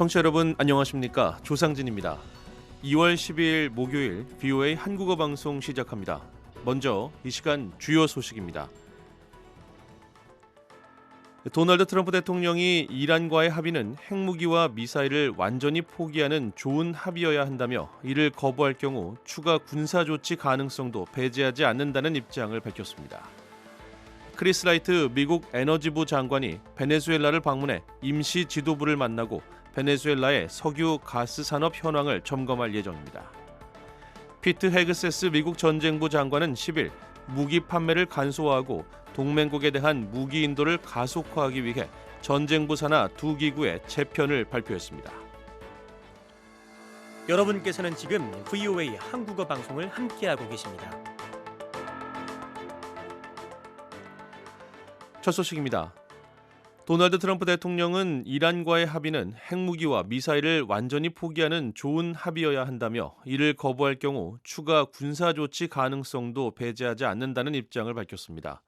청취자 여러분 안녕하십니까? 조상진입니다. 2월 12일 목요일 VOA 한국어 방송 시작합니다. 먼저 이 시간 주요 소식입니다. 도널드 트럼프 대통령이 이란과의 합의는 핵무기와 미사일을 완전히 포기하는 좋은 합의여야 한다며 이를 거부할 경우 추가 군사조치 가능성도 배제하지 않는다는 입장을 밝혔습니다. 크리스 라이트 미국 에너지부 장관이 베네수엘라를 방문해 임시 지도부를 만나고 베네수엘라의 석유 가스 산업 현황을 점검할 예정입니다. 피트 헤그세스 미국 전쟁부 장관은 10일 무기 판매를 간소화하고 동맹국에 대한 무기 인도를 가속화하기 위해 전쟁부 산하 두 기구의 재편을 발표했습니다. 여러분께서는 지금 VOA 한국어 방송을 함께하고 계십니다. 첫 소식입니다. 도널드 트럼프 대통령은 이란과의 합의는 핵무기와 미사일을 완전히 포기하는 좋은 합의여야 한다며 이를 거부할 경우 추가 군사조치 가능성도 배제하지 않는다는 입장을 밝혔습니다.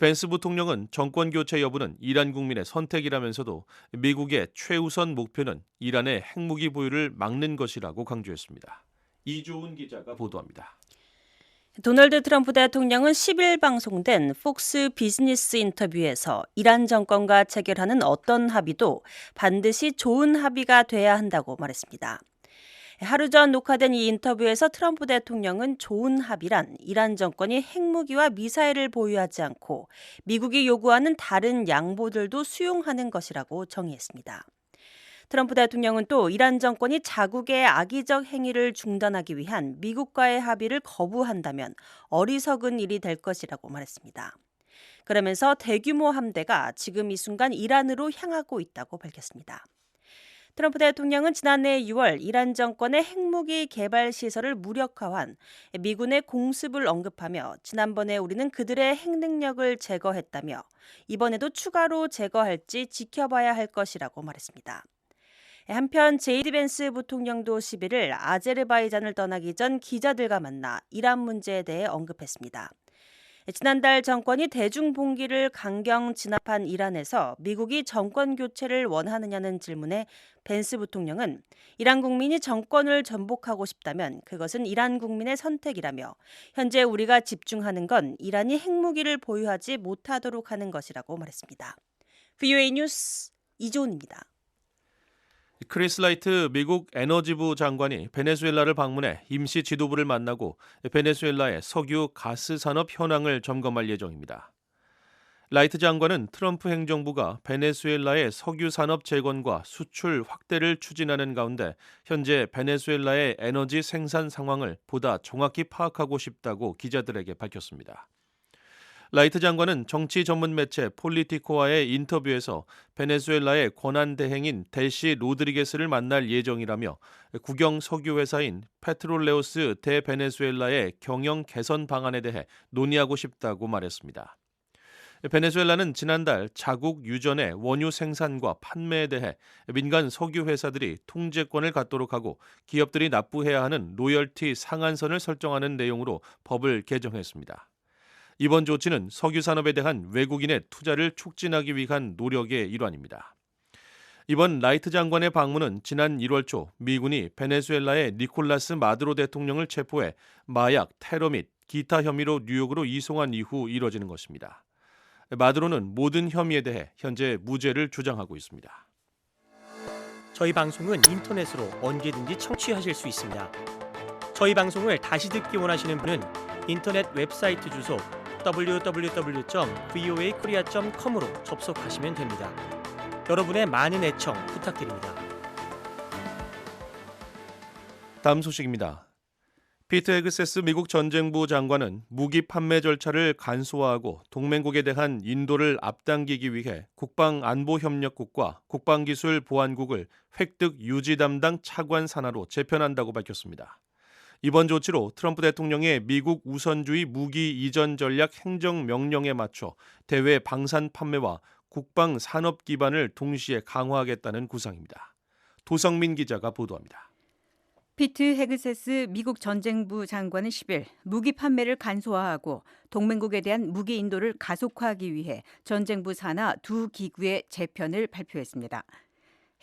벤스 부통령은 정권 교체 여부는 이란 국민의 선택이라면서도 미국의 최우선 목표는 이란의 핵무기 보유를 막는 것이라고 강조했습니다. 이조은 기자가 보도합니다. 도널드 트럼프 대통령은 10일 방송된 폭스 비즈니스 인터뷰에서 이란 정권과 체결하는 어떤 합의도 반드시 좋은 합의가 돼야 한다고 말했습니다. 하루 전 녹화된 이 인터뷰에서 트럼프 대통령은 좋은 합의란 이란 정권이 핵무기와 미사일을 보유하지 않고 미국이 요구하는 다른 양보들도 수용하는 것이라고 정의했습니다. 트럼프 대통령은 또 이란 정권이 자국의 악의적 행위를 중단하기 위한 미국과의 합의를 거부한다면 어리석은 일이 될 것이라고 말했습니다. 그러면서 대규모 함대가 지금 이 순간 이란으로 향하고 있다고 밝혔습니다. 트럼프 대통령은 지난해 6월 이란 정권의 핵무기 개발 시설을 무력화한 미군의 공습을 언급하며 지난번에 우리는 그들의 핵 능력을 제거했다며 이번에도 추가로 제거할지 지켜봐야 할 것이라고 말했습니다. 한편 제이디 벤스 부통령도 11일 아제르바이잔을 떠나기 전 기자들과 만나 이란 문제에 대해 언급했습니다. 지난달 정권이 대중봉기를 강경 진압한 이란에서 미국이 정권 교체를 원하느냐는 질문에 벤스 부통령은 이란 국민이 정권을 전복하고 싶다면 그것은 이란 국민의 선택이라며 현재 우리가 집중하는 건 이란이 핵무기를 보유하지 못하도록 하는 것이라고 말했습니다. VOA 뉴스 이조은입니다. 크리스 라이트 미국 에너지부 장관이 베네수엘라를 방문해 임시 지도부를 만나고 베네수엘라의 석유 가스 산업 현황을 점검할 예정입니다. 라이트 장관은 트럼프 행정부가 베네수엘라의 석유 산업 재건과 수출 확대를 추진하는 가운데 현재 베네수엘라의 에너지 생산 상황을 보다 정확히 파악하고 싶다고 기자들에게 밝혔습니다. 라이트 장관은 정치 전문 매체 폴리티코와의 인터뷰에서 베네수엘라의 권한 대행인 델시 로드리게스를 만날 예정이라며 국영 석유 회사인 페트롤레오스 대 베네수엘라의 경영 개선 방안에 대해 논의하고 싶다고 말했습니다. 베네수엘라는 지난달 자국 유전의 원유 생산과 판매에 대해 민간 석유 회사들이 통제권을 갖도록 하고 기업들이 납부해야 하는 로열티 상한선을 설정하는 내용으로 법을 개정했습니다. 이번 조치는 석유 산업에 대한 외국인의 투자를 촉진하기 위한 노력의 일환입니다. 이번 라이트 장관의 방문은 지난 1월 초 미군이 베네수엘라의 니콜라스 마두로 대통령을 체포해 마약, 테러 및 기타 혐의로 뉴욕으로 이송한 이후 이뤄지는 것입니다. 마두로는 모든 혐의에 대해 현재 무죄를 주장하고 있습니다. 저희 방송은 인터넷으로 언제든지 청취하실 수 있습니다. 저희 방송을 다시 듣기 원하시는 분은 인터넷 웹사이트 주소 www.voakorea.com으로 접속하시면 됩니다. 여러분의 많은 애청 부탁드립니다. 다음 소식입니다. 피트 헤그세스 미국 전쟁부 장관은 무기 판매 절차를 간소화하고 동맹국에 대한 인도를 앞당기기 위해 국방안보협력국과 국방기술보안국을 획득 유지 담당 차관 산하로 재편한다고 밝혔습니다. 이번 조치로 트럼프 대통령의 미국 우선주의 무기 이전 전략 행정명령에 맞춰 대외 방산 판매와 국방 산업 기반을 동시에 강화하겠다는 구상입니다. 도성민 기자가 보도합니다. 피트 헤그세스 미국 전쟁부 장관은 10일 무기 판매를 간소화하고 동맹국에 대한 무기 인도를 가속화하기 위해 전쟁부 산하 두 기구의 재편을 발표했습니다.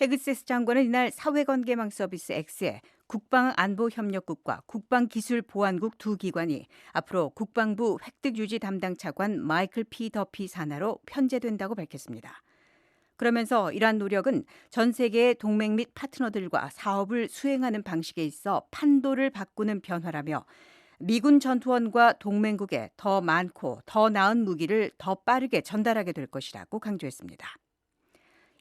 헤그세스 장관은 이날 사회관계망 서비스 X에 국방안보협력국과 국방기술보안국 두 기관이 앞으로 국방부 획득유지 담당 차관 마이클 P. 더피 산하로 편제된다고 밝혔습니다. 그러면서 이러한 노력은 전 세계의 동맹 및 파트너들과 사업을 수행하는 방식에 있어 판도를 바꾸는 변화라며 미군 전투원과 동맹국에 더 많고 더 나은 무기를 더 빠르게 전달하게 될 것이라고 강조했습니다.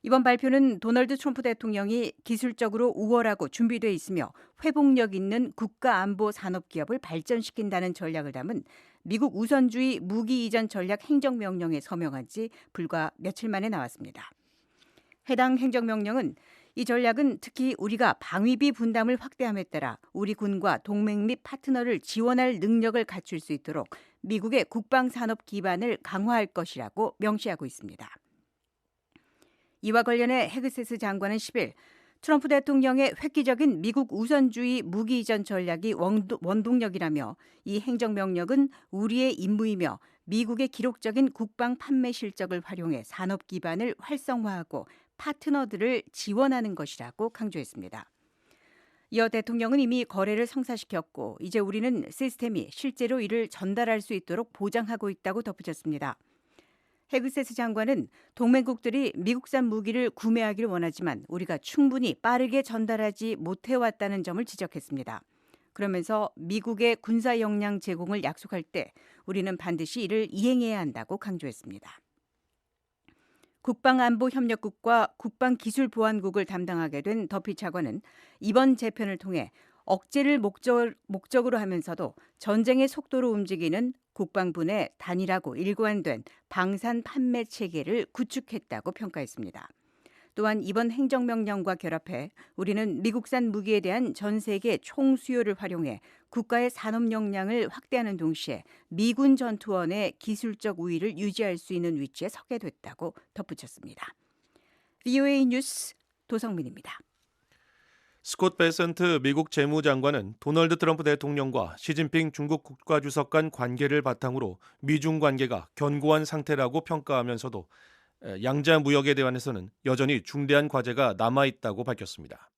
이번 발표는 도널드 트럼프 대통령이 기술적으로 우월하고 준비되어 있으며 회복력 있는 국가안보 산업기업을 발전시킨다는 전략을 담은 미국 우선주의 무기 이전 전략 행정명령에 서명한 지 불과 며칠 만에 나왔습니다. 해당 행정명령은 이 전략은 특히 우리가 방위비 분담을 확대함에 따라 우리 군과 동맹 및 파트너를 지원할 능력을 갖출 수 있도록 미국의 국방산업 기반을 강화할 것이라고 명시하고 있습니다. 이와 관련해 헤그세스 장관은 10일 트럼프 대통령의 획기적인 미국 우선주의 무기 이전 전략이 원동력이라며 이 행정명령은 우리의 임무이며 미국의 기록적인 국방 판매 실적을 활용해 산업 기반을 활성화하고 파트너들을 지원하는 것이라고 강조했습니다. 이어 대통령은 이미 거래를 성사시켰고 이제 우리는 시스템이 실제로 이를 전달할 수 있도록 보장하고 있다고 덧붙였습니다. 헤그세스 장관은 동맹국들이 미국산 무기를 구매하기를 원하지만 우리가 충분히 빠르게 전달하지 못해왔다는 점을 지적했습니다. 그러면서 미국의 군사 역량 제공을 약속할 때 우리는 반드시 이를 이행해야 한다고 강조했습니다. 국방안보협력국과 국방기술보안국을 담당하게 된 더피 차관은 이번 재편을 통해 억제를 목적으로 하면서도 전쟁의 속도로 움직이는 국방부 내 단일하고 일관된 방산 판매 체계를 구축했다고 평가했습니다. 또한 이번 행정명령과 결합해 우리는 미국산 무기에 대한 전 세계 총 수요를 활용해 국가의 산업 역량을 확대하는 동시에 미군 전투원의 기술적 우위를 유지할 수 있는 위치에 서게 됐다고 덧붙였습니다. VOA 뉴스 도성민입니다. 스콧 베센트 미국 재무장관은 도널드 트럼프 대통령과 시진핑 중국 국가주석 간 관계를 바탕으로 미중 관계가 견고한 상태라고 평가하면서도 양자 무역에 대한에서는 여전히 중대한 과제가 남아있다고 밝혔습니다.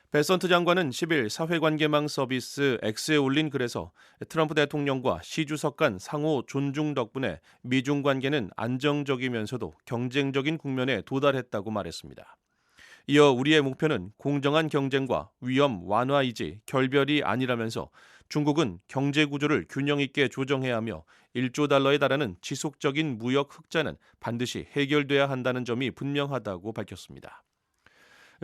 베센트 장관은 10일 사회관계망 서비스 X에 올린 글에서 트럼프 대통령과 시 주석 간 상호 존중 덕분에 미중 관계는 안정적이면서도 경쟁적인 국면에 도달했다고 말했습니다. 이어 우리의 목표는 공정한 경쟁과 위험 완화이지 결별이 아니라면서 중국은 경제 구조를 균형 있게 조정해야 하며 1조 달러에 달하는 지속적인 무역 흑자는 반드시 해결돼야 한다는 점이 분명하다고 밝혔습니다.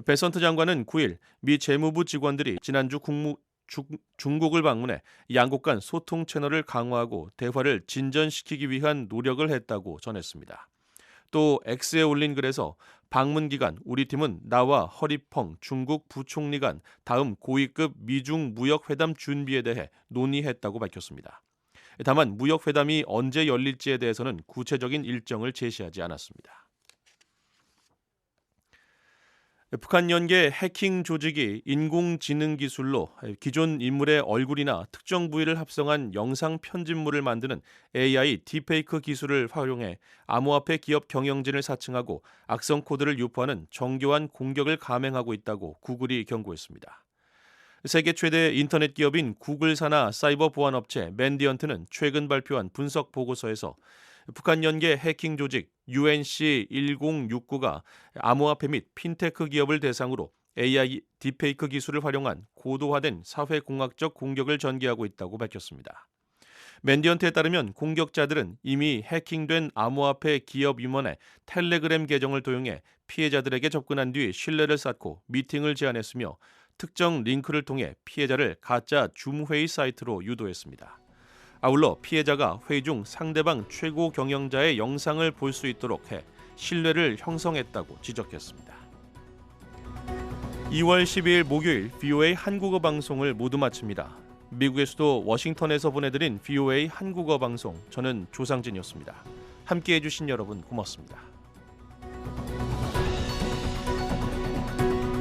베센트 장관은 9일 미 재무부 직원들이 지난주 중국을 방문해 양국 간 소통 채널을 강화하고 대화를 진전시키기 위한 노력을 했다고 전했습니다. 또 X에 올린 글에서 방문 기간 우리 팀은 나와 허리펑 중국 부총리 간 다음 고위급 미중 무역회담 준비에 대해 논의했다고 밝혔습니다. 다만 무역회담이 언제 열릴지에 대해서는 구체적인 일정을 제시하지 않았습니다. 북한 연계 해킹 조직이 인공지능 기술로 기존 인물의 얼굴이나 특정 부위를 합성한 영상 편집물을 만드는 AI 딥페이크 기술을 활용해 암호화폐 기업 경영진을 사칭하고 악성 코드를 유포하는 정교한 공격을 감행하고 있다고 구글이 경고했습니다. 세계 최대 인터넷 기업인 구글 산하 사이버 보안 업체 맨디언트는 최근 발표한 분석 보고서에서 북한 연계 해킹 조직 UNC1069가 암호화폐 및 핀테크 기업을 대상으로 AI 딥페이크 기술을 활용한 고도화된 사회공학적 공격을 전개하고 있다고 밝혔습니다. 맨디언트에 따르면 공격자들은 이미 해킹된 암호화폐 기업 임원의 텔레그램 계정을 도용해 피해자들에게 접근한 뒤 신뢰를 쌓고 미팅을 제안했으며 특정 링크를 통해 피해자를 가짜 줌회의 사이트로 유도했습니다. 아울러 피해자가 회의 중 상대방 최고 경영자의 영상을 볼 수 있도록 해 신뢰를 형성했다고 지적했습니다. 2월 12일 목요일 VOA 한국어 방송을 모두 마칩니다. 미국의 수도 워싱턴에서 보내드린 VOA 한국어 방송, 저는 조상진이었습니다. 함께해 주신 여러분 고맙습니다.